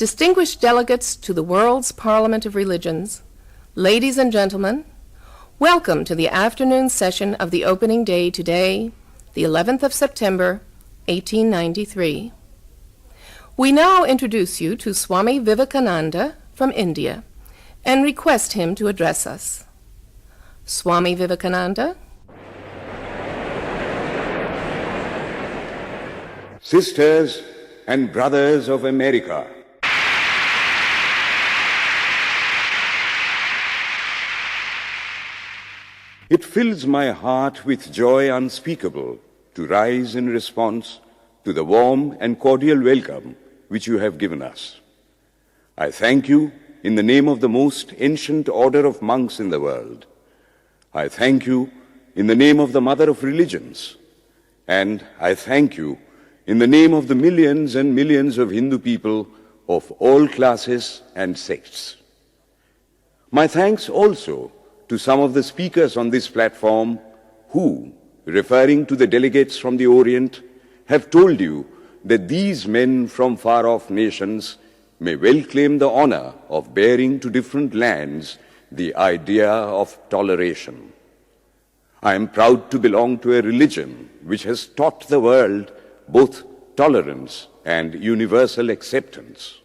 distinguished delegates to the world's Parliament of Religions, ladies and gentlemen, welcome to the afternoon session of the opening day today, the 11th of September, 1893. We now introduce you to Swami Vivekananda from India and request him to address us. Swami Vivekananda. Sisters and brothers of America, it fills my heart with joy unspeakable to rise in response to the warm and cordial welcome which you have given us. I thank you in the name of the most ancient order of monks in the world. I thank you in the name of the mother of religions. And I thank you in the name of the millions and millions of Hindu people of all classes and sects. My thanks also to some of the speakers on this platform who, referring to the delegates from the Orient, have told you that these men from far-off nations may well claim the honor of bearing to different lands the idea of toleration. I am proud to belong to a religion which has taught the world both tolerance and universal acceptance.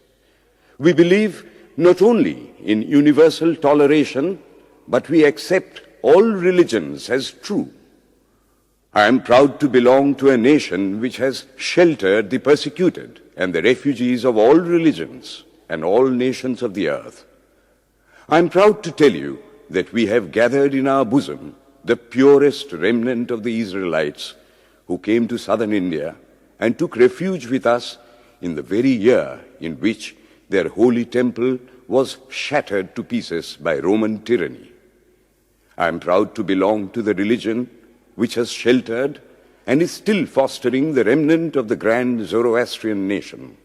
We believe not only in universal toleration, but we accept all religions as true. I am proud to belong to a nation which has sheltered the persecuted and the refugees of all religions and all nations of the earth. I am proud to tell you that we have gathered in our bosom the purest remnant of the Israelites who came to southern India and took refuge with us in the very year in which their holy temple was shattered to pieces by Roman tyranny. I am proud to belong to the religion which has sheltered and is still fostering the remnant of the grand Zoroastrian nation.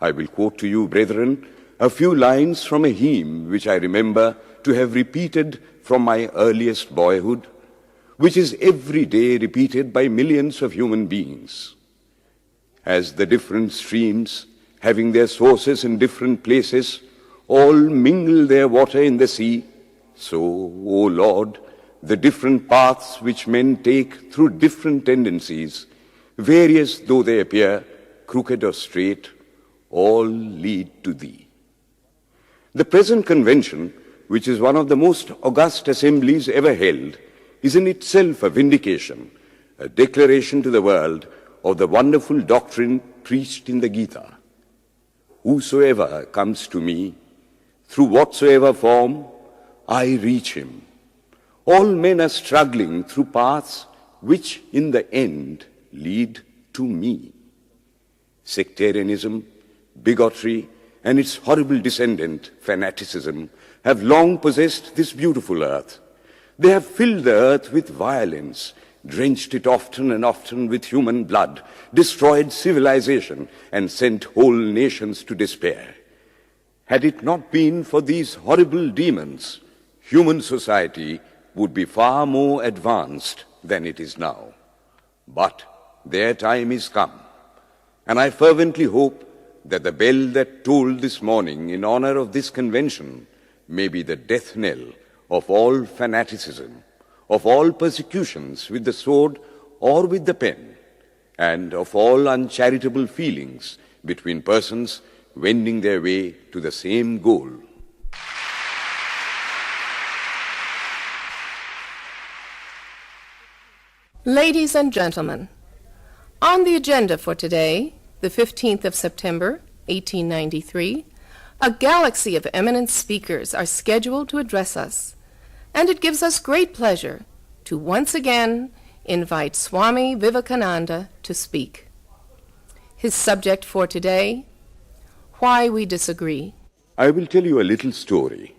I will quote to you, brethren, a few lines from a hymn which I remember to have repeated from my earliest boyhood, which is every day repeated by millions of human beings. As the different streams, having their sources in different places, all mingle their water in the sea, so, O Lord, the different paths which men take through different tendencies, various though they appear, crooked or straight, all lead to Thee. The present convention, which is one of the most august assemblies ever held, is in itself a vindication, a declaration to the world of the wonderful doctrine preached in the Gita. Whosoever comes to me, through whatsoever form, I reach him. All men are struggling through paths which in the end lead to me. Sectarianism, bigotry, and its horrible descendant, fanaticism, have long possessed this beautiful earth. They have filled the earth with violence, drenched it often and often with human blood, destroyed civilization, and sent whole nations to despair. Had it not been for these horrible demons, human society would be far more advanced than it is now. But their time is come, and I fervently hope that the bell that tolled this morning in honor of this convention may be the death knell of all fanaticism, of all persecutions with the sword or with the pen, and of all uncharitable feelings between persons wending their way to the same goal. Ladies and gentlemen, on the agenda for today, the 15th of September, 1893, a galaxy of eminent speakers are scheduled to address us, and it gives us great pleasure to once again invite Swami Vivekananda to speak. His subject for today, Why We Disagree. I will tell you a little story.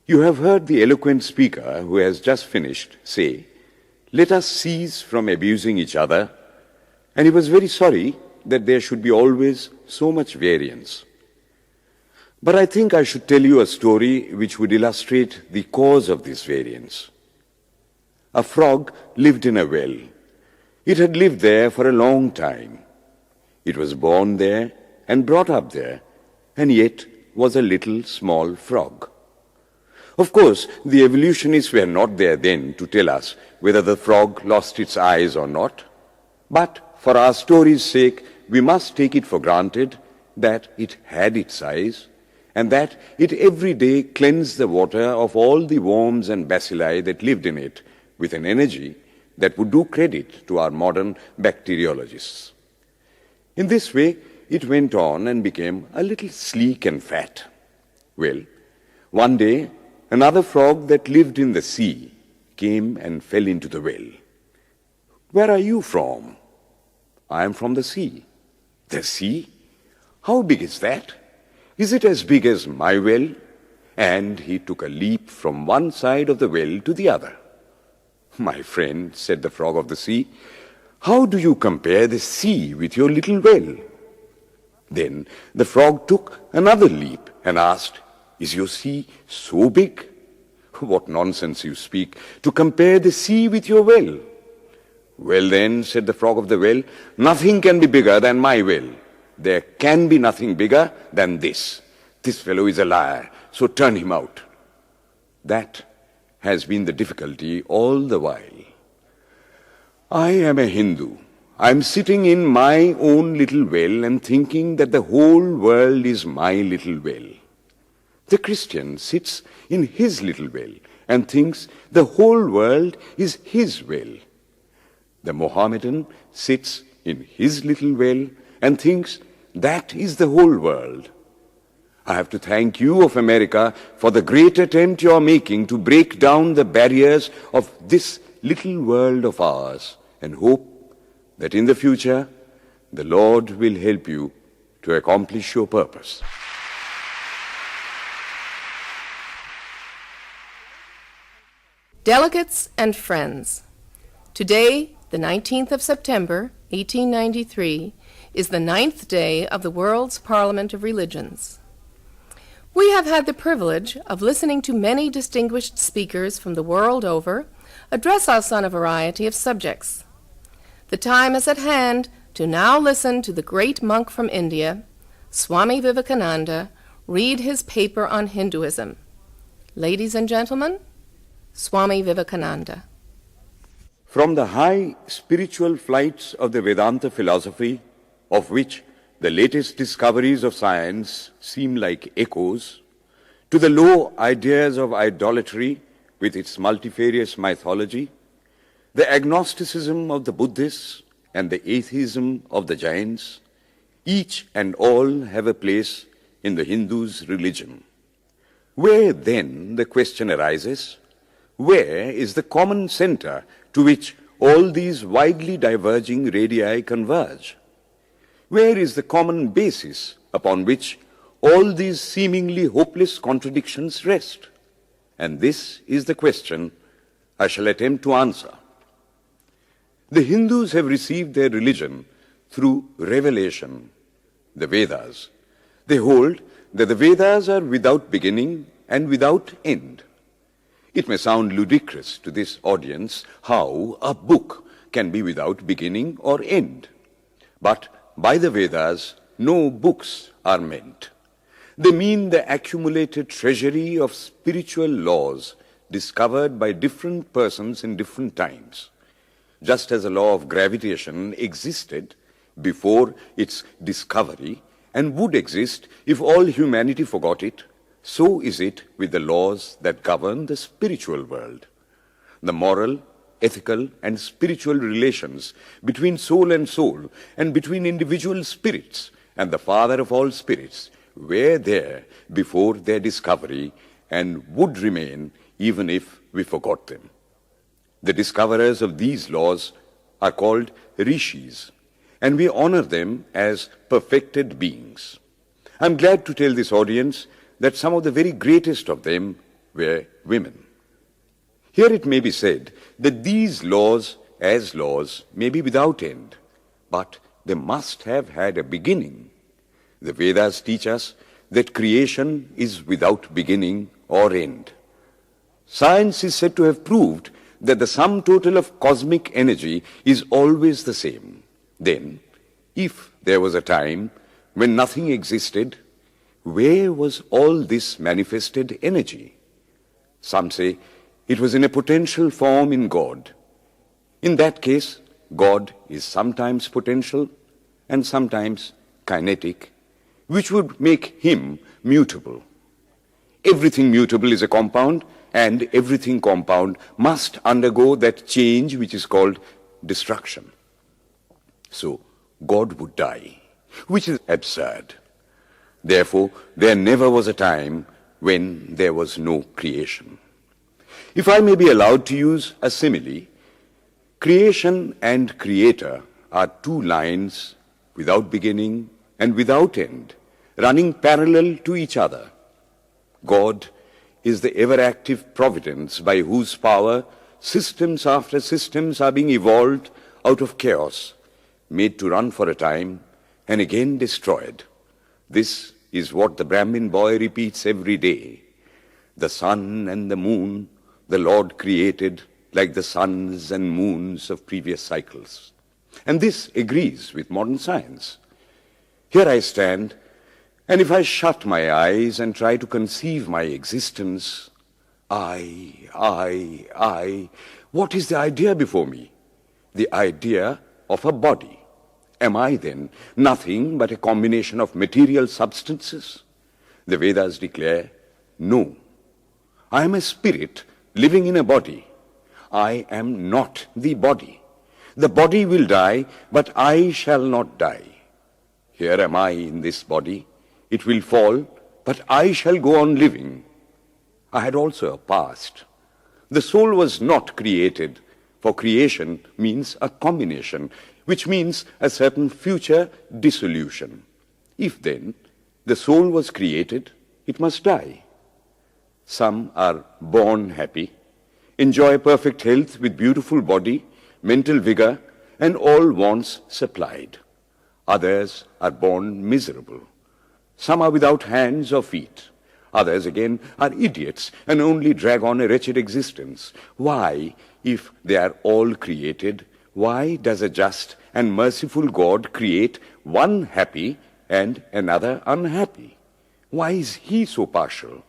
You have heard the eloquent speaker who has just finished say, "Let us cease from abusing each other," and he was very sorry that there should be always so much variance. But I think I should tell you a story which would illustrate the cause of this variance. A frog lived in a well. It had lived there for a long time. It was born there and brought up there, and yet was a little small frog. Of course, the evolutionists were not there then to tell us whether the frog lost its eyes or not, but for our story's sake, we must take it for granted that it had its eyes, and that it every day cleansed the water of all the worms and bacilli that lived in it with an energy that would do credit to our modern bacteriologists. In this way, it went on and became a little sleek and fat. Well, one day, another frog that lived in the sea came and fell into the well. "Where are you from?" "I am from the sea." "The sea? How big is that? Is it as big as my well?" And he took a leap from one side of the well to the other. "My friend," said the frog of the sea, "how do you compare the sea with your little well?" Then the frog took another leap and asked, "Is your sea so big?" "What nonsense you speak, to compare the sea with your well." "Well then," said the frog of the well, "nothing can be bigger than my well. There can be nothing bigger than this. This fellow is a liar, so turn him out." That has been the difficulty all the while. I am a Hindu. I am sitting in my own little well and thinking that the whole world is my little well. The Christian sits in his little well and thinks the whole world is his well. The Mohammedan sits in his little well and thinks that is the whole world. I have to thank you of America for the great attempt you are making to break down the barriers of this little world of ours, and hope that in the future the Lord will help you to accomplish your purpose. Delegates and friends, today, the 19th of September, 1893, is the 9th day of the World's Parliament of Religions. We have had the privilege of listening to many distinguished speakers from the world over address us on a variety of subjects. The time is at hand to now listen to the great monk from India, Swami Vivekananda, read his paper on Hinduism. Ladies and gentlemen, Swami Vivekananda. From the high spiritual flights of the Vedanta philosophy, of which the latest discoveries of science seem like echoes, to the low ideas of idolatry with its multifarious mythology, the agnosticism of the Buddhists and the atheism of the Jains, each and all have a place in the Hindu's religion. Where then, the question arises, where is the common center to which all these widely diverging radii converge? Where is the common basis upon which all these seemingly hopeless contradictions rest? And this is the question I shall attempt to answer. The Hindus have received their religion through revelation, the Vedas. They hold that the Vedas are without beginning and without end. It may sound ludicrous to this audience how a book can be without beginning or end. But by the Vedas, no books are meant. They mean the accumulated treasury of spiritual laws discovered by different persons in different times. Just as a law of gravitation existed before its discovery and would exist if all humanity forgot it, so is it with the laws that govern the spiritual world. The moral, ethical, and spiritual relations between soul and between individual spirits and the Father of all spirits were there before their discovery and would remain even if we forgot them. The discoverers of these laws are called rishis, and we honor them as perfected beings. I'm glad to tell this audience that some of the very greatest of them were women. Here it may be said that these laws, as laws, may be without end, but they must have had a beginning. The Vedas teach us that creation is without beginning or end. Science is said to have proved that the sum total of cosmic energy is always the same. Then, if there was a time when nothing existed, where was all this manifested energy? Some say it was in a potential form in God. In that case, God is sometimes potential and sometimes kinetic, which would make him mutable. Everything mutable is a compound, and everything compound must undergo that change which is called destruction. So, God would die, which is absurd. Therefore, there never was a time when there was no creation. If I may be allowed to use a simile, creation and creator are two lines without beginning and without end, running parallel to each other. God is the ever-active providence by whose power systems after systems are being evolved out of chaos, made to run for a time and again destroyed. This is what the Brahmin boy repeats every day. The sun and the moon the Lord created like the suns and moons of previous cycles. And this agrees with modern science. Here I stand, and if I shut my eyes and try to conceive my existence, what is the idea before me? The idea of a body. Am I then nothing but a combination of material substances? The Vedas declare, no. I am a spirit living in a body. I am not the body. The body will die, but I shall not die. Here am I in this body. It will fall, but I shall go on living. I had also a past. The soul was not created, for creation means a combination, which means a certain future dissolution. If then the soul was created, it must die. Some are born happy, enjoy perfect health with beautiful body, mental vigor, and all wants supplied. Others are born miserable. Some are without hands or feet. Others again are idiots and only drag on a wretched existence. Why, if they are all created, why does a just and merciful God create one happy and another unhappy? Why is he so partial?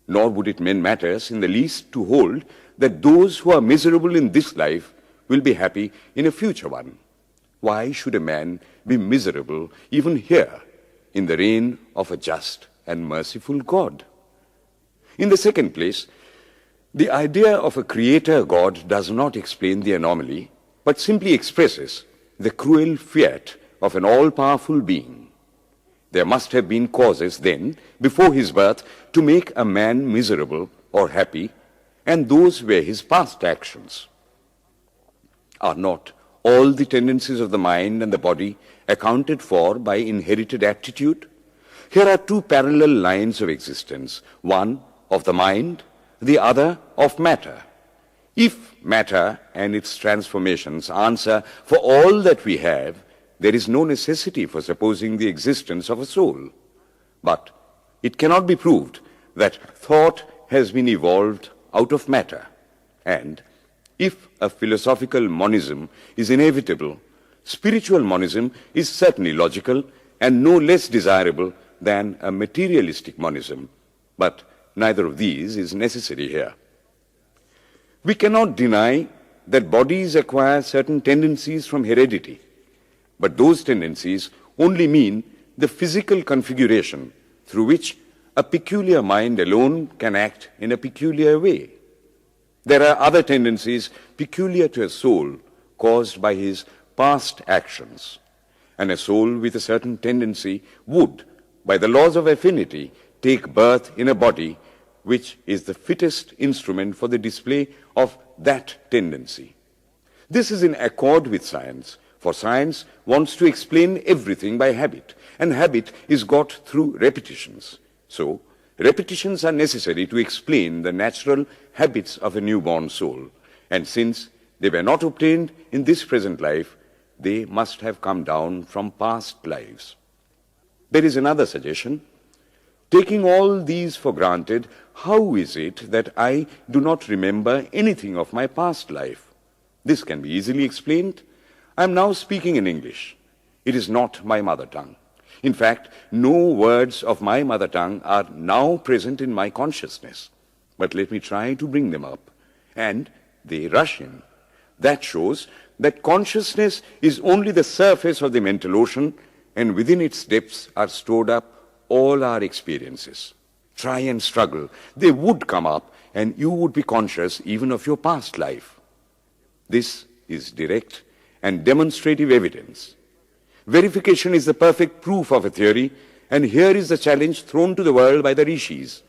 Nor would it mend matters in the least to hold that those who are miserable in this life will be happy in a future one. Why should a man be miserable even here in the reign of a just and merciful God? In the second place, the idea of a creator God does not explain the anomaly, but simply expresses the cruel fiat of an all-powerful being. There must have been causes then, before his birth, to make a man miserable or happy, and those were his past actions. Are not all the tendencies of the mind and the body accounted for by inherited aptitude? Here are two parallel lines of existence, one of the mind, the other of matter. If matter and its transformations answer for all that we have, there is no necessity for supposing the existence of a soul. But it cannot be proved that thought has been evolved out of matter. And if a philosophical monism is inevitable, spiritual monism is certainly logical and no less desirable than a materialistic monism. But neither of these is necessary here. We cannot deny that bodies acquire certain tendencies from heredity, but those tendencies only mean the physical configuration through which a peculiar mind alone can act in a peculiar way. There are other tendencies peculiar to a soul caused by his past actions, and a soul with a certain tendency would, by the laws of affinity, take birth in a body which is the fittest instrument for the display of that tendency. This is in accord with science, for science wants to explain everything by habit, and habit is got through repetitions. So, repetitions are necessary to explain the natural habits of a newborn soul, and since they were not obtained in this present life, they must have come down from past lives. There is another suggestion. Taking all these for granted, how is it that I do not remember anything of my past life? This can be easily explained. I am now speaking in English. It is not my mother tongue. In fact, no words of my mother tongue are now present in my consciousness. But let me try to bring them up. And they rush in. That shows that consciousness is only the surface of the mental ocean, and within its depths are stored up all our experiences. Try and struggle. They would come up, and you would be conscious even of your past life. This is direct and demonstrative evidence. Verification is the perfect proof of a theory, and here is the challenge thrown to the world by the rishis.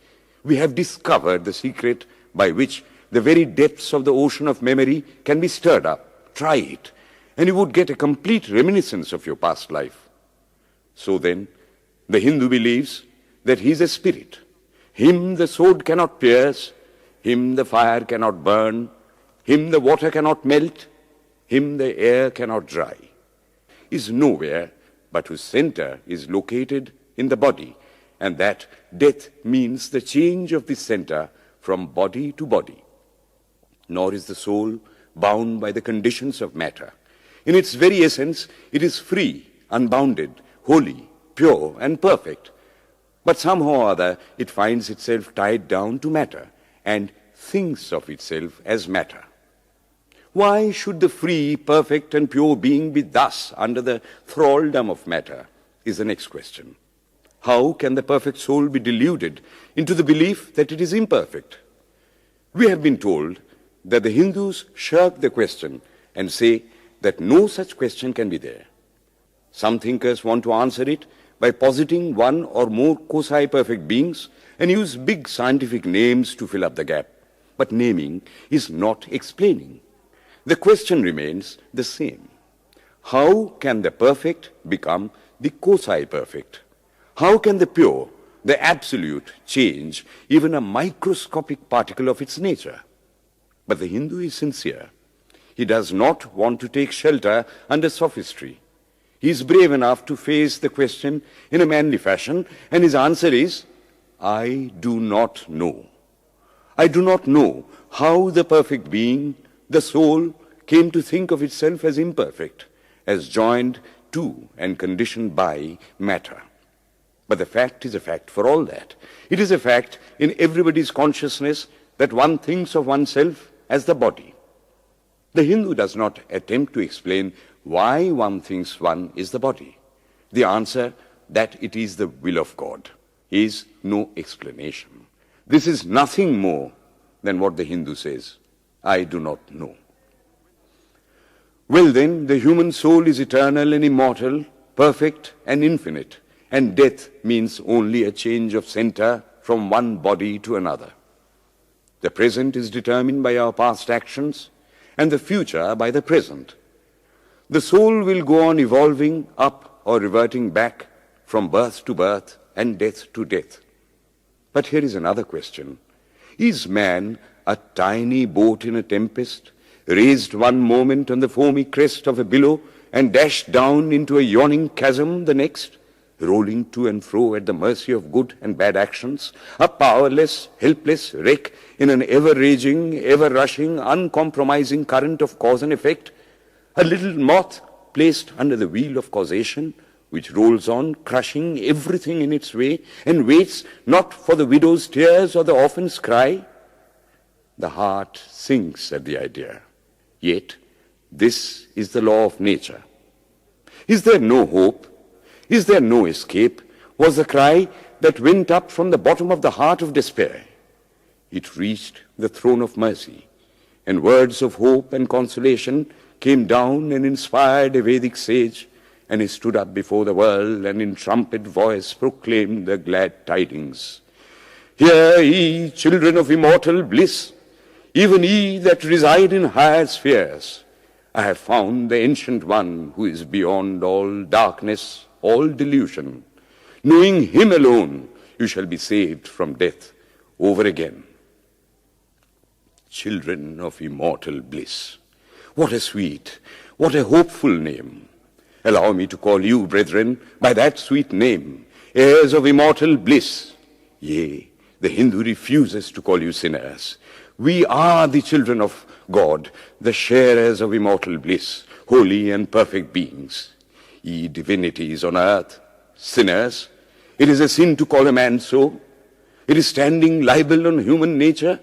We have discovered the secret by which the very depths of the ocean of memory can be stirred up. Try it, and you would get a complete reminiscence of your past life. So then, the Hindu believes that he is a spirit. Him the sword cannot pierce, him the fire cannot burn, him the water cannot melt, him the air cannot dry. Is nowhere but whose center is located in the body, and that death means the change of this center from body to body. Nor is the soul bound by the conditions of matter. In its very essence, it is free, unbounded, holy, pure, and perfect. But somehow or other, it finds itself tied down to matter and thinks of itself as matter. Why should the free, perfect, and pure being be thus under the thraldom of matter, is the next question. How can the perfect soul be deluded into the belief that it is imperfect? We have been told that the Hindus shirk the question and say that no such question can be there. Some thinkers want to answer it by positing one or more quasi-perfect beings and use big scientific names to fill up the gap. But naming is not explaining. The question remains the same. How can the perfect become the quasi-perfect? How can the pure, the absolute, change even a microscopic particle of its nature? But the Hindu is sincere. He does not want to take shelter under sophistry. He is brave enough to face the question in a manly fashion, and his answer is, I do not know. I do not know how the perfect being, the soul, came to think of itself as imperfect, as joined to and conditioned by matter. But the fact is a fact for all that. It is a fact in everybody's consciousness that one thinks of oneself as the body. The Hindu does not attempt to explain why one thinks one is the body. The answer, that it is the will of God, is no explanation. This is nothing more than what the Hindu says, I do not know. Well then, the human soul is eternal and immortal, perfect and infinite, and death means only a change of center from one body to another. The present is determined by our past actions, and the future by the present. The soul will go on evolving up or reverting back from birth to birth and death to death. But here is another question. Is man a tiny boat in a tempest, raised one moment on the foamy crest of a billow and dashed down into a yawning chasm the next, rolling to and fro at the mercy of good and bad actions, a powerless, helpless wreck in an ever-raging, ever-rushing, uncompromising current of cause and effect, a little moth placed under the wheel of causation, which rolls on, crushing everything in its way, and waits not for the widow's tears or the orphan's cry? The heart sinks at the idea. Yet, this is the law of nature. Is there no hope? Is there no escape? Was the cry that went up from the bottom of the heart of despair. It reached the throne of mercy, and words of hope and consolation came down and inspired a Vedic sage, and he stood up before the world and in trumpet voice proclaimed the glad tidings. Hear ye, children of immortal bliss, even ye that reside in higher spheres. I have found the ancient one who is beyond all darkness, all delusion. Knowing him alone, you shall be saved from death over again. Children of immortal bliss. What a sweet, what a hopeful name. Allow me to call you, brethren, by that sweet name, heirs of immortal bliss. Yea, the Hindu refuses to call you sinners. We are the children of God, the sharers of immortal bliss, holy and perfect beings. Ye divinities on earth, sinners. It is a sin to call a man so. It is standing libel on human nature.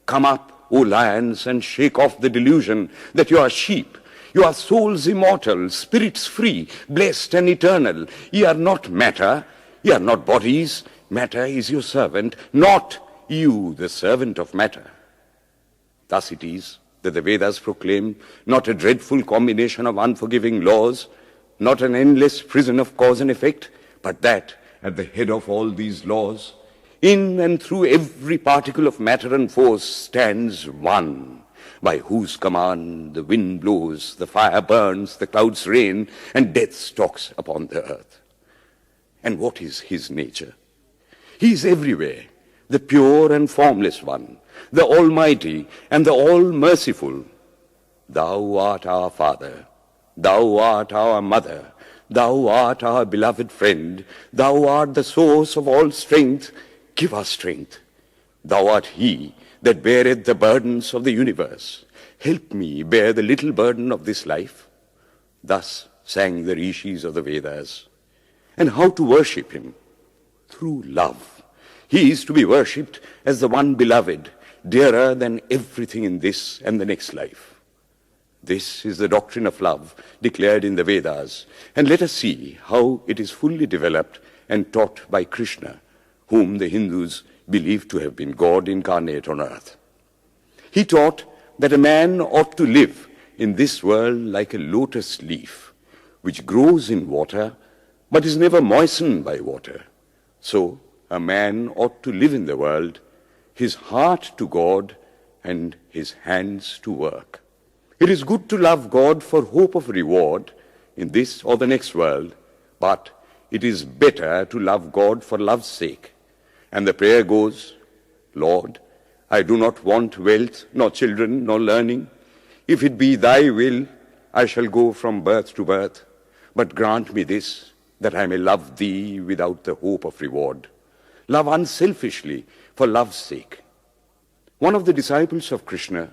Come up, O lions, and shake off the delusion that you are sheep. You are souls immortal, spirits free, blessed and eternal. Ye are not matter, ye are not bodies. Matter is your servant, not you the servant of matter. Thus it is that the Vedas proclaim not a dreadful combination of unforgiving laws, not an endless prison of cause and effect, but that at the head of all these laws, in and through every particle of matter and force stands one, by whose command the wind blows, the fire burns, the clouds rain, and death stalks upon the earth. And what is his nature? He is everywhere, the pure and formless one, the Almighty and the All-Merciful. Thou art our Father, thou art our Mother, thou art our beloved friend, thou art the source of all strength. Give us strength. Thou art he that beareth the burdens of the universe. Help me bear the little burden of this life. Thus sang the rishis of the Vedas. And how to worship him? Through love. He is to be worshipped as the one beloved, dearer than everything in this and the next life. This is the doctrine of love declared in the Vedas, and let us see how it is fully developed and taught by Krishna, whom the Hindus believe to have been God incarnate on earth. He taught that a man ought to live in this world like a lotus leaf, which grows in water but is never moistened by water. So a man ought to live in the world, his heart to God and his hands to work. It is good to love God for hope of reward in this or the next world, but it is better to love God for love's sake. And the prayer goes, Lord, I do not want wealth, nor children, nor learning. If it be thy will, I shall go from birth to birth. But grant me this, that I may love thee without the hope of reward. Love unselfishly for love's sake. One of the disciples of Krishna,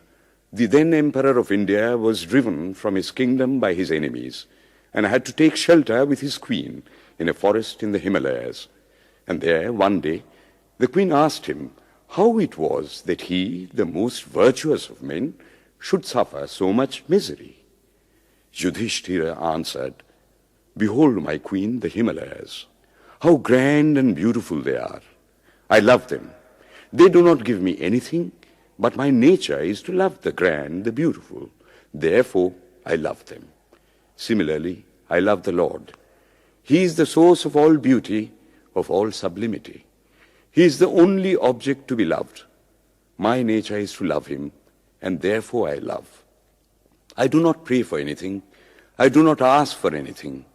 the then Emperor of India, was driven from his kingdom by his enemies and had to take shelter with his queen in a forest in the Himalayas. And there, one day, the queen asked him how it was that he, the most virtuous of men, should suffer so much misery. Yudhishthira answered, Behold, my queen, the Himalayas. How grand and beautiful they are. I love them. They do not give me anything, but my nature is to love the grand, the beautiful. Therefore, I love them. Similarly, I love the Lord. He is the source of all beauty, of all sublimity. He is the only object to be loved. My nature is to love him, and therefore I love. I do not pray for anything. I do not ask for anything.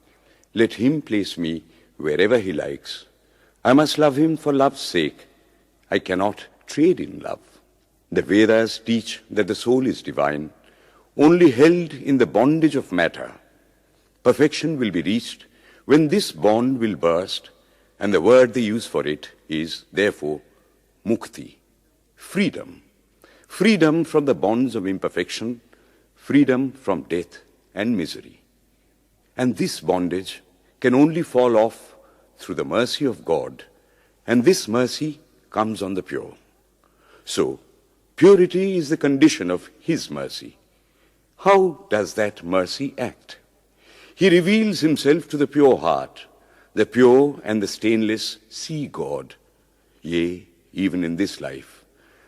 Let him place me wherever he likes. I must love him for love's sake. I cannot trade in love. The Vedas teach that the soul is divine, only held in the bondage of matter. Perfection will be reached when this bond will burst, and the word they use for it is, therefore, mukti, freedom. Freedom from the bonds of imperfection, freedom from death and misery. And this bondage can only fall off through the mercy of God, and this mercy comes on the pure. So, purity is the condition of his mercy. How does that mercy act? He reveals himself to the pure heart. The pure and the stainless see God, yea, even in this life.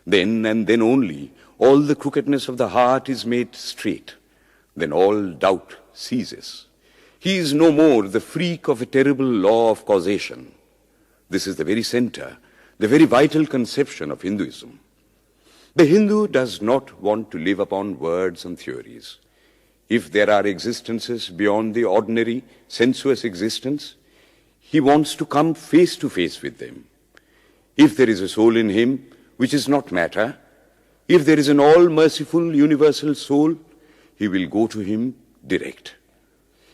Then and then only, all the crookedness of the heart is made straight. Then all doubt ceases. He is no more the freak of a terrible law of causation. This is the very center, the very vital conception of Hinduism. The Hindu does not want to live upon words and theories. If there are existences beyond the ordinary sensuous existence, he wants to come face to face with them. If there is a soul in him which is not matter, if there is an all-merciful universal soul, he will go to him direct.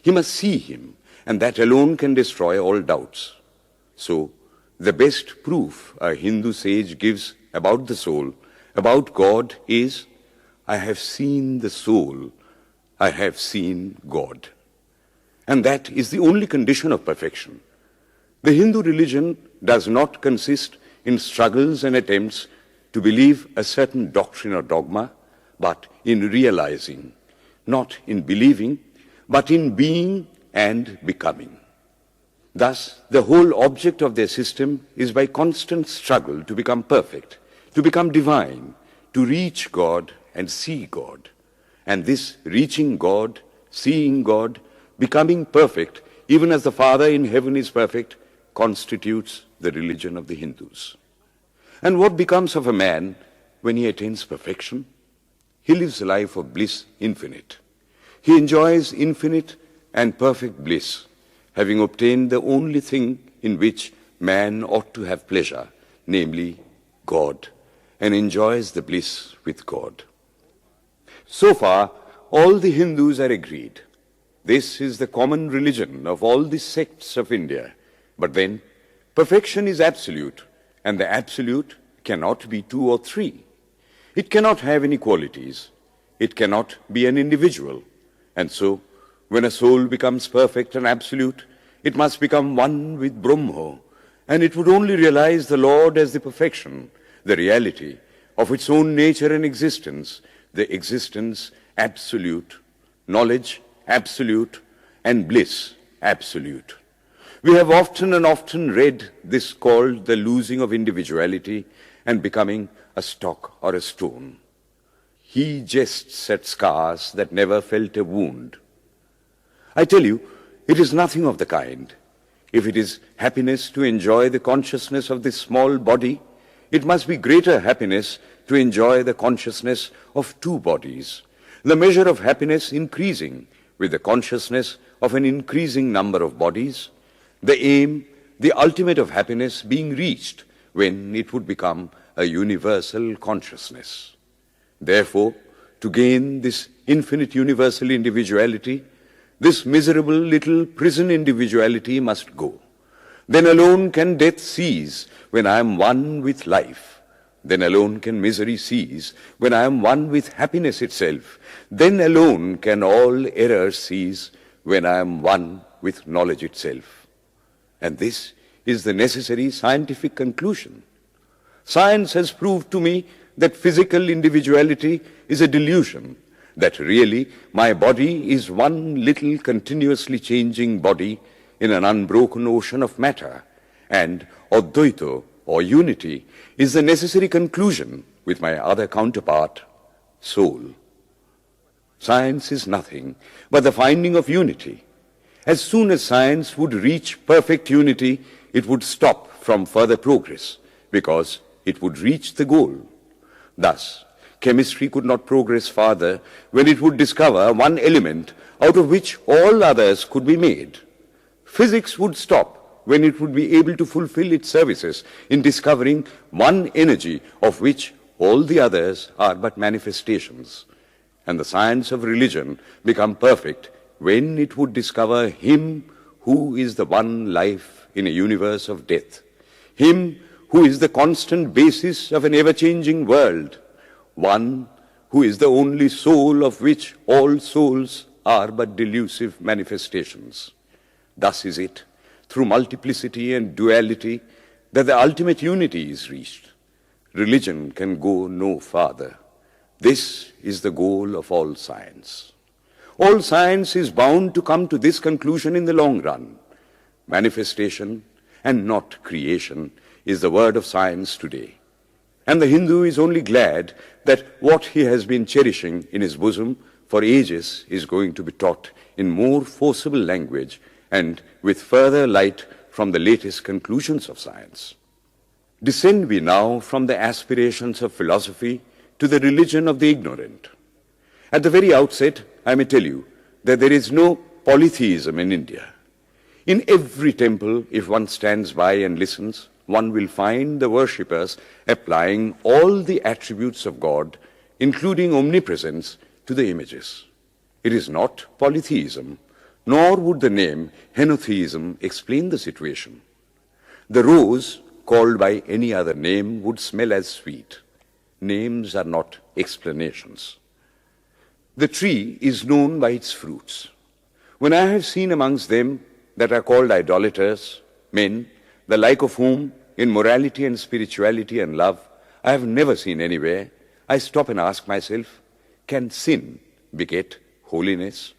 He must see him, and that alone can destroy all doubts. So, the best proof a Hindu sage gives about the soul, about God, is, I have seen the soul, I have seen God. And that is the only condition of perfection. The Hindu religion does not consist in struggles and attempts to believe a certain doctrine or dogma, but in realizing, not in believing, but in being and becoming. Thus, the whole object of their system is by constant struggle to become perfect, to become divine, to reach God and see God. And this reaching God, seeing God, becoming perfect, even as the Father in heaven is perfect, constitutes the religion of the Hindus. And what becomes of a man when he attains perfection? He lives a life of bliss infinite. He enjoys infinite and perfect bliss, having obtained the only thing in which man ought to have pleasure, namely God, and enjoys the bliss with God. So far, all the Hindus are agreed. This is the common religion of all the sects of India. But then, perfection is absolute, and the absolute cannot be two or three. It cannot have any qualities. It cannot be an individual. And so, when a soul becomes perfect and absolute, it must become one with Brahma, and it would only realize the Lord as the perfection, the reality of its own nature and existence, the existence absolute, knowledge absolute, and bliss absolute. We have often and often read this called the losing of individuality and becoming a stock or a stone. He jests at scars that never felt a wound. I tell you, it is nothing of the kind. If it is happiness to enjoy the consciousness of this small body, it must be greater happiness to enjoy the consciousness of two bodies, the measure of happiness increasing with the consciousness of an increasing number of bodies, the aim, the ultimate of happiness being reached when it would become a universal consciousness. Therefore, to gain this infinite universal individuality, this miserable little prison individuality must go. Then alone can death cease when I am one with life. Then alone can misery cease when I am one with happiness itself. Then alone can all error cease when I am one with knowledge itself. And this is the necessary scientific conclusion. Science has proved to me that physical individuality is a delusion, that really my body is one little continuously changing body in an unbroken ocean of matter, and Advaita, or unity, is the necessary conclusion with my other counterpart, soul. Science is nothing but the finding of unity. As soon as science would reach perfect unity, it would stop from further progress, because it would reach the goal. Thus, chemistry could not progress farther when it would discover one element out of which all others could be made. Physics would stop when it would be able to fulfill its services in discovering one energy of which all the others are but manifestations. And the science of religion become perfect when it would discover Him who is the one life in a universe of death, Him who is the constant basis of an ever-changing world, one who is the only soul of which all souls are but delusive manifestations. Thus is it, through multiplicity and duality, that the ultimate unity is reached. Religion can go no farther. This is the goal of all science. All science is bound to come to this conclusion in the long run. Manifestation and not creation is the word of science today. And the Hindu is only glad that what he has been cherishing in his bosom for ages is going to be taught in more forcible language and with further light from the latest conclusions of science. Descend we now from the aspirations of philosophy to the religion of the ignorant. At the very outset, I may tell you that there is no polytheism in India. In every temple, if one stands by and listens, one will find the worshippers applying all the attributes of God, including omnipresence, to the images. It is not polytheism, nor would the name henotheism explain the situation. The rose, called by any other name, would smell as sweet. Names are not explanations. The tree is known by its fruits. When I have seen amongst them that are called idolaters, men the like of whom, in morality and spirituality and love, I have never seen anywhere, I stop and ask myself, can sin beget holiness?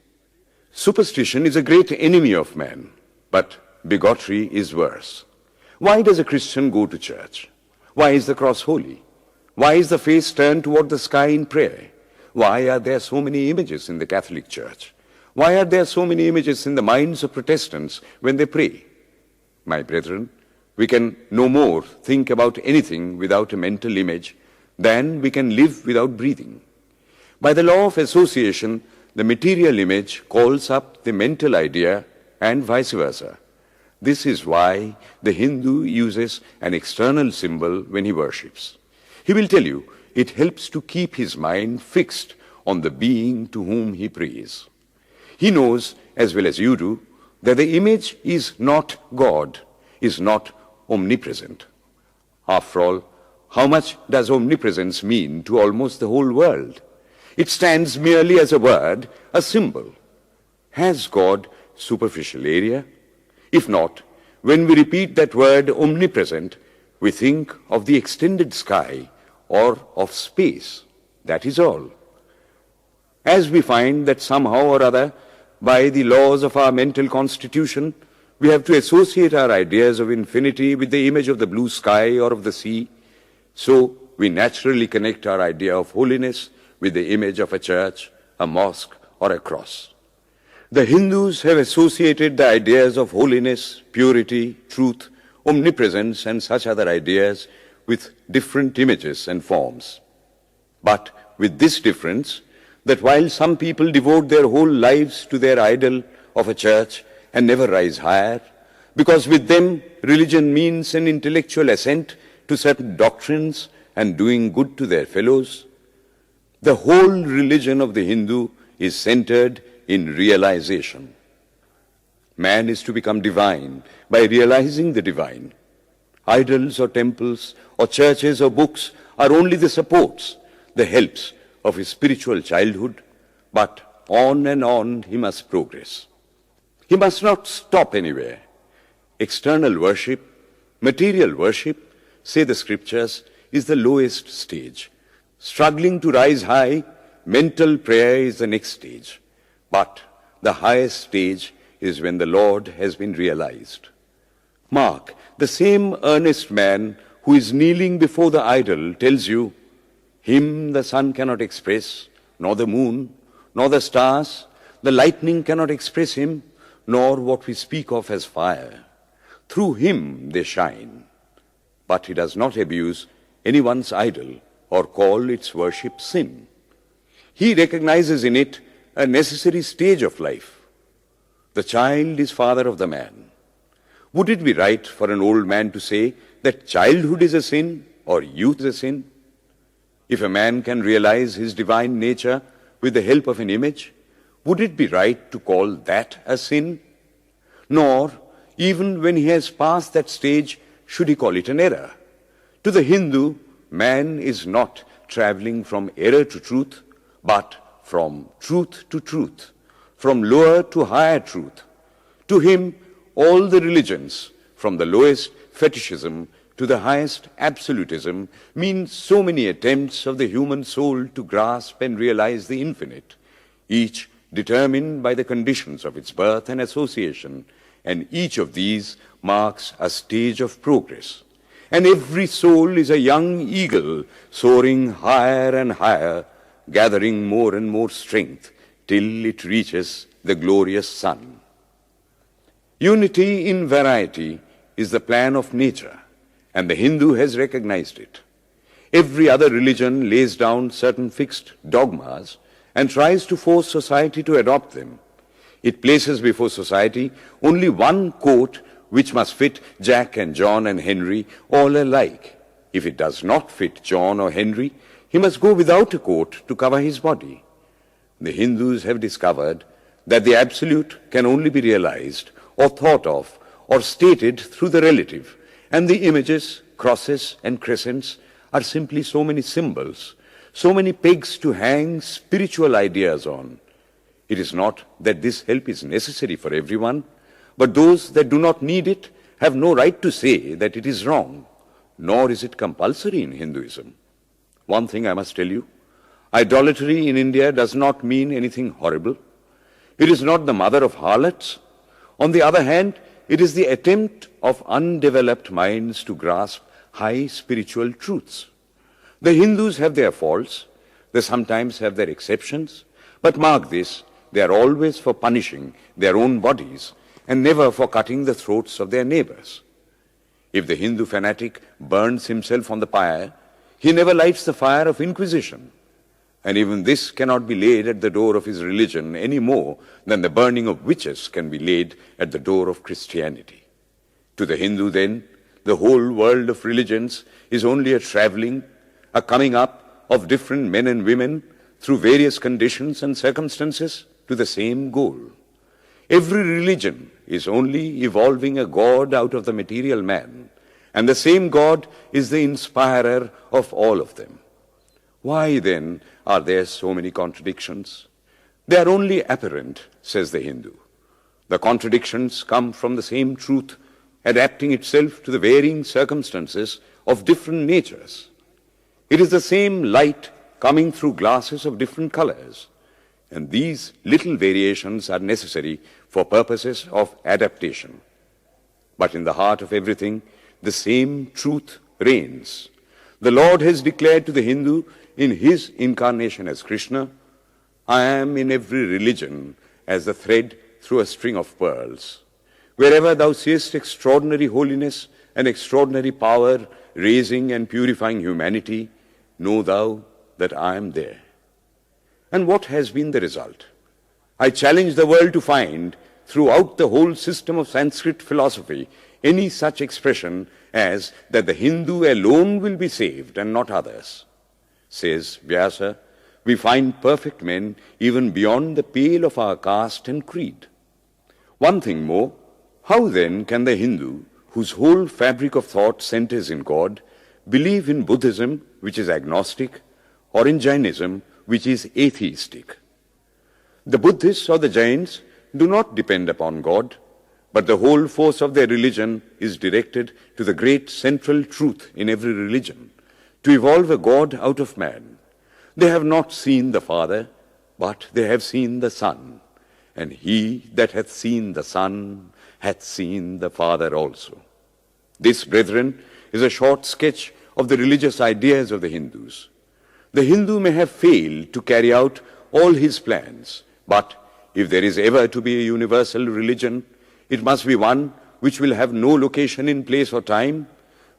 Superstition is a great enemy of man, but bigotry is worse. Why does a Christian go to church? Why is the cross holy? Why is the face turned toward the sky in prayer? Why are there so many images in the Catholic Church? Why are there so many images in the minds of Protestants when they pray? My brethren, we can no more think about anything without a mental image than we can live without breathing. By the law of association, the material image calls up the mental idea and vice versa. This is why the Hindu uses an external symbol when he worships. He will tell you it helps to keep his mind fixed on the being to whom he prays. He knows, as well as you do, that the image is not God, is not omnipresent. After all, how much does omnipresence mean to almost the whole world? It stands merely as a word, a symbol. Has God superficial area? If not, when we repeat that word omnipresent, we think of the extended sky or of space. That is all. As we find that somehow or other, by the laws of our mental constitution, we have to associate our ideas of infinity with the image of the blue sky or of the sea, so we naturally connect our idea of holiness with the image of a church, a mosque, or a cross. The Hindus have associated the ideas of holiness, purity, truth, omnipresence, and such other ideas with different images and forms. But with this difference, that while some people devote their whole lives to their idol of a church and never rise higher, because with them religion means an intellectual assent to certain doctrines and doing good to their fellows, the whole religion of the Hindu is centered in realization. Man is to become divine by realizing the divine. Idols or temples or churches or books are only the supports, the helps of his spiritual childhood, but on and on he must progress. He must not stop anywhere. External worship, material worship, say the scriptures, is the lowest stage. Struggling to rise high, mental prayer is the next stage. But the highest stage is when the Lord has been realized. Mark, the same earnest man who is kneeling before the idol tells you, him the sun cannot express, nor the moon, nor the stars, the lightning cannot express him, nor what we speak of as fire. Through him they shine. But he does not abuse anyone's idol or call its worship sin. He recognizes in it a necessary stage of life. The child is father of the man. Would it be right for an old man to say that childhood is a sin or youth is a sin? If a man can realize his divine nature with the help of an image, would it be right to call that a sin? Nor, even when he has passed that stage, should he call it an error. To the Hindu, man is not traveling from error to truth, but from truth to truth, from lower to higher truth. To him, all the religions, from the lowest fetishism to the highest absolutism, mean so many attempts of the human soul to grasp and realize the infinite, each determined by the conditions of its birth and association, and each of these marks a stage of progress. And every soul is a young eagle soaring higher and higher, gathering more and more strength till it reaches the glorious sun. Unity in variety is the plan of nature, and the Hindu has recognized it. Every other religion lays down certain fixed dogmas and tries to force society to adopt them. It places before society only one coat which must fit Jack and John and Henry all alike. If it does not fit John or Henry, he must go without a coat to cover his body. The Hindus have discovered that the absolute can only be realized or thought of or stated through the relative, and the images, crosses and crescents are simply so many symbols, so many pegs to hang spiritual ideas on. It is not that this help is necessary for everyone, but those that do not need it have no right to say that it is wrong, nor is it compulsory in Hinduism. One thing I must tell you, idolatry in India does not mean anything horrible. It is not the mother of harlots. On the other hand, it is the attempt of undeveloped minds to grasp high spiritual truths. The Hindus have their faults, they sometimes have their exceptions, but mark this, they are always for punishing their own bodies and never for cutting the throats of their neighbors. If the Hindu fanatic burns himself on the pyre, he never lights the fire of inquisition. And even this cannot be laid at the door of his religion any more than the burning of witches can be laid at the door of Christianity. To the Hindu, then, the whole world of religions is only a traveling, a coming up of different men and women through various conditions and circumstances to the same goal. Every religion is only evolving a God out of the material man, and the same God is the inspirer of all of them. Why, then, are there so many contradictions? They are only apparent, says the Hindu. The contradictions come from the same truth, adapting itself to the varying circumstances of different natures. It is the same light coming through glasses of different colors, and these little variations are necessary for purposes of adaptation. But in the heart of everything, the same truth reigns. The Lord has declared to the Hindu in his incarnation as Krishna, I am in every religion as the thread through a string of pearls. Wherever thou seest extraordinary holiness and extraordinary power raising and purifying humanity, know thou that I am there. And what has been the result? I challenge the world to find throughout the whole system of Sanskrit philosophy any such expression as that the Hindu alone will be saved and not others. Says Vyasa, we find perfect men even beyond the pale of our caste and creed. One thing more, how then can the Hindu, whose whole fabric of thought centers in God, believe in Buddhism, which is agnostic, or in Jainism, which is atheistic? The Buddhists or the Jains do not depend upon God, but the whole force of their religion is directed to the great central truth in every religion, to evolve a God out of man. They have not seen the Father, but they have seen the Son, and he that hath seen the Son hath seen the Father also. This, brethren, is a short sketch of the religious ideas of the Hindus. The Hindu may have failed to carry out all his plans, but if there is ever to be a universal religion, it must be one which will have no location in place or time,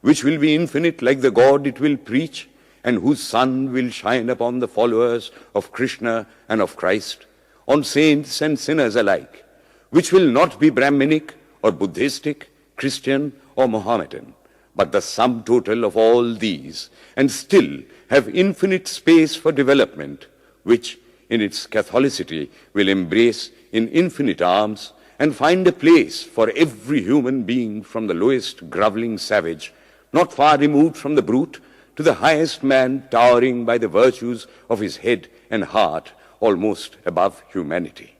which will be infinite like the God it will preach, and whose sun will shine upon the followers of Krishna and of Christ, on saints and sinners alike, which will not be Brahminic or Buddhistic, Christian or Mohammedan, but the sum total of all these, and still have infinite space for development, which in its Catholicity will embrace in infinite arms and find a place for every human being from the lowest groveling savage, not far removed from the brute, to the highest man towering by the virtues of his head and heart almost above humanity,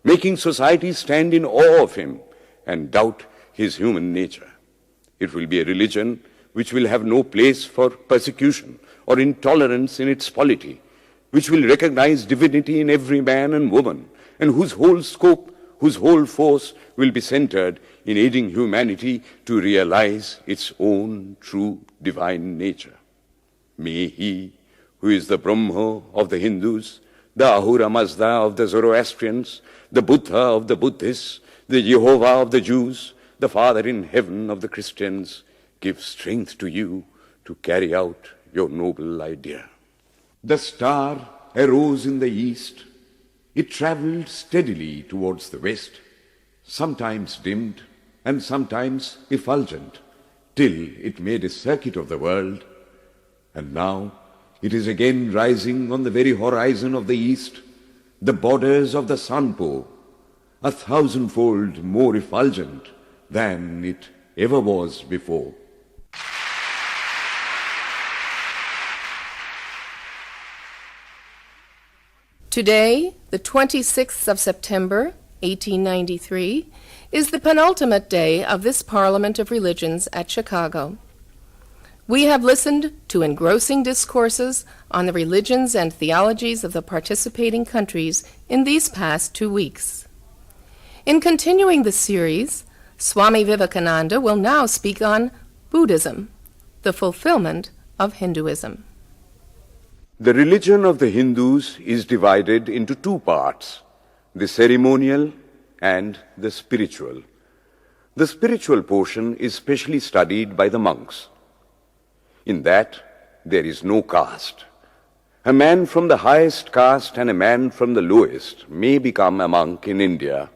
making society stand in awe of him and doubt his human nature. It will be a religion which will have no place for persecution or intolerance in its polity, which will recognize divinity in every man and woman, and whose whole scope, whose whole force will be centered in aiding humanity to realize its own true divine nature. May he, who is the Brahma of the Hindus, the Ahura Mazda of the Zoroastrians, the Buddha of the Buddhists, the Jehovah of the Jews, the Father in heaven of the Christians, give strength to you to carry out your noble idea. The star arose in the east. It traveled steadily towards the west, sometimes dimmed and sometimes effulgent, till it made a circuit of the world. And now it is again rising on the very horizon of the east, the borders of the sun pole, 1,000-fold more effulgent than it ever was before. Today, the 26th of September, 1893, is the penultimate day of this Parliament of Religions at Chicago. We have listened to engrossing discourses on the religions and theologies of the participating countries in these past 2 weeks. In continuing the series, Swami Vivekananda will now speak on Buddhism, the fulfillment of Hinduism. The religion of the Hindus is divided into two parts, the ceremonial and the spiritual. The spiritual portion is specially studied by the monks. In that, there is no caste. A man from the highest caste and a man from the lowest may become a monk in India,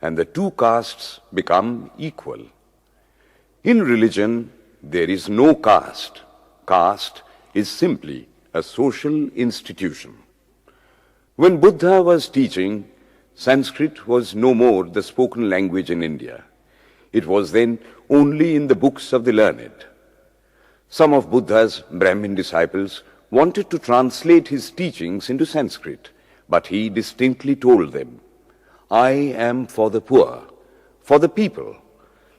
and the two castes become equal. In religion, there is no caste. Caste is simply a social institution. When Buddha was teaching, Sanskrit was no more the spoken language in India. It was then only in the books of the learned. Some of Buddha's Brahmin disciples wanted to translate his teachings into Sanskrit, but he distinctly told them, "I am for the poor, for the people.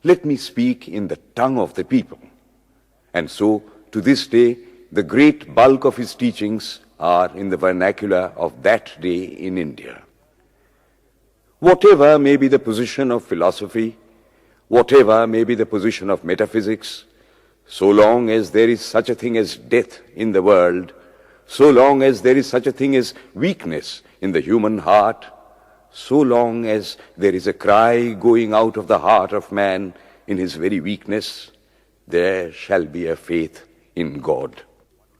Let me speak in the tongue of the people." And so, to this day, the great bulk of his teachings are in the vernacular of that day in India. Whatever may be the position of philosophy, whatever may be the position of metaphysics, so long as there is such a thing as death in the world, so long as there is such a thing as weakness in the human heart, so long as there is a cry going out of the heart of man in his very weakness, there shall be a faith in God.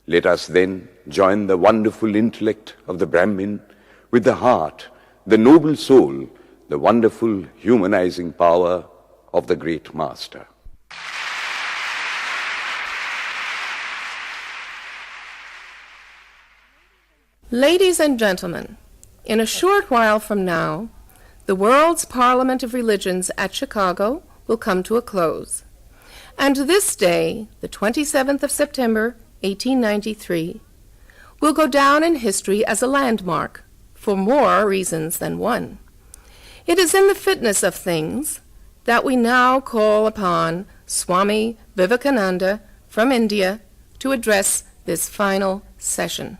Let us then join the wonderful intellect of the Brahmin with the heart, the noble soul, the wonderful humanizing power of the great Master. Ladies and gentlemen, in a short while from now, the World's Parliament of Religions at Chicago will come to a close. And this day, the 27th of September, 1893, will go down in history as a landmark for more reasons than one. It is in the fitness of things that we now call upon Swami Vivekananda from India to address this final session.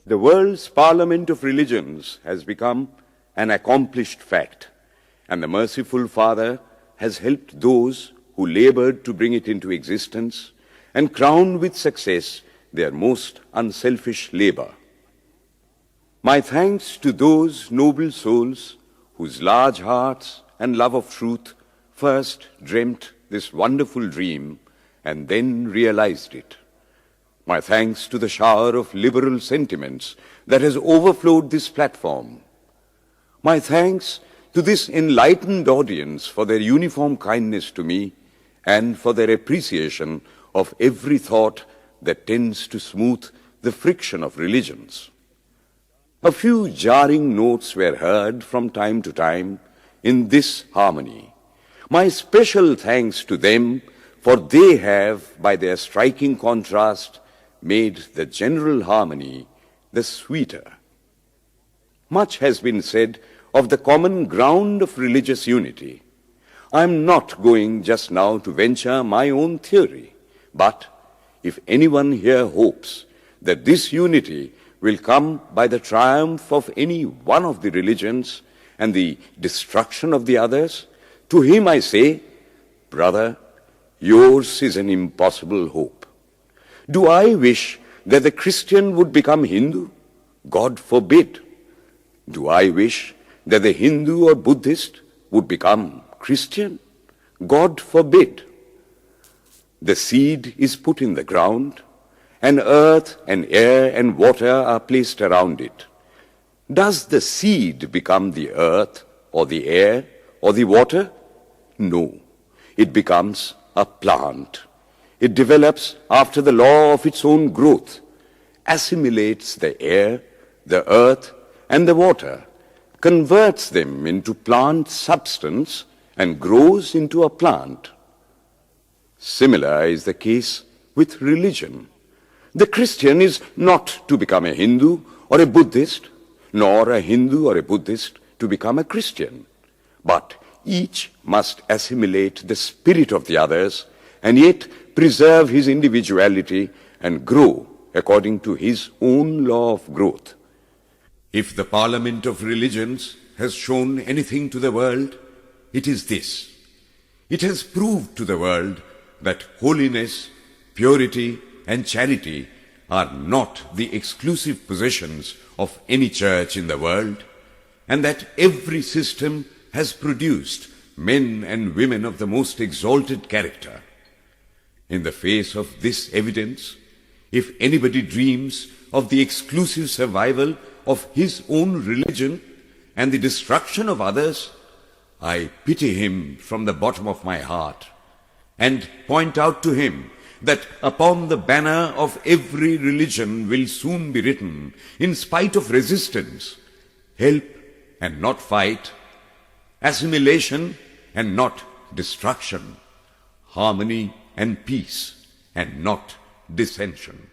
The world's Parliament of Religions has become an accomplished fact, and the merciful Father has helped those who labored to bring it into existence and crown with success their most unselfish labor. My thanks to those noble souls whose large hearts and love of truth first dreamt this wonderful dream and then realized it. My thanks to the shower of liberal sentiments that has overflowed this platform. My thanks to this enlightened audience for their uniform kindness to me and for their appreciation of every thought that tends to smooth the friction of religions. A few jarring notes were heard from time to time in this harmony. My special thanks to them, for they have, by their striking contrast, made the general harmony the sweeter. Much has been said of the common ground of religious unity. I am not going just now to venture my own theory, but if anyone here hopes that this unity will come by the triumph of any one of the religions and the destruction of the others, to him I say, brother, yours is an impossible hope. Do I wish that the Christian would become Hindu? God forbid. Do I wish that the Hindu or Buddhist would become Christian? God forbid. The seed is put in the ground, and earth and air and water are placed around it. Does the seed become the earth or the air or the water? No. It becomes a plant. It develops after the law of its own growth, assimilates the air, the earth, and the water, converts them into plant substance, and grows into a plant. Similar is the case with religion. The Christian is not to become a Hindu or a Buddhist, nor a Hindu or a Buddhist to become a Christian, but each must assimilate the spirit of the others and yet preserve his individuality and grow according to his own law of growth. If the Parliament of Religions has shown anything to the world, it is this. It has proved to the world that holiness, purity, and charity are not the exclusive possessions of any church in the world, and that every system has produced men and women of the most exalted character. In the face of this evidence, if anybody dreams of the exclusive survival of his own religion and the destruction of others, I pity him from the bottom of my heart and point out to him that upon the banner of every religion will soon be written, in spite of resistance, help and not fight, assimilation and not destruction, harmony and peace and not dissension.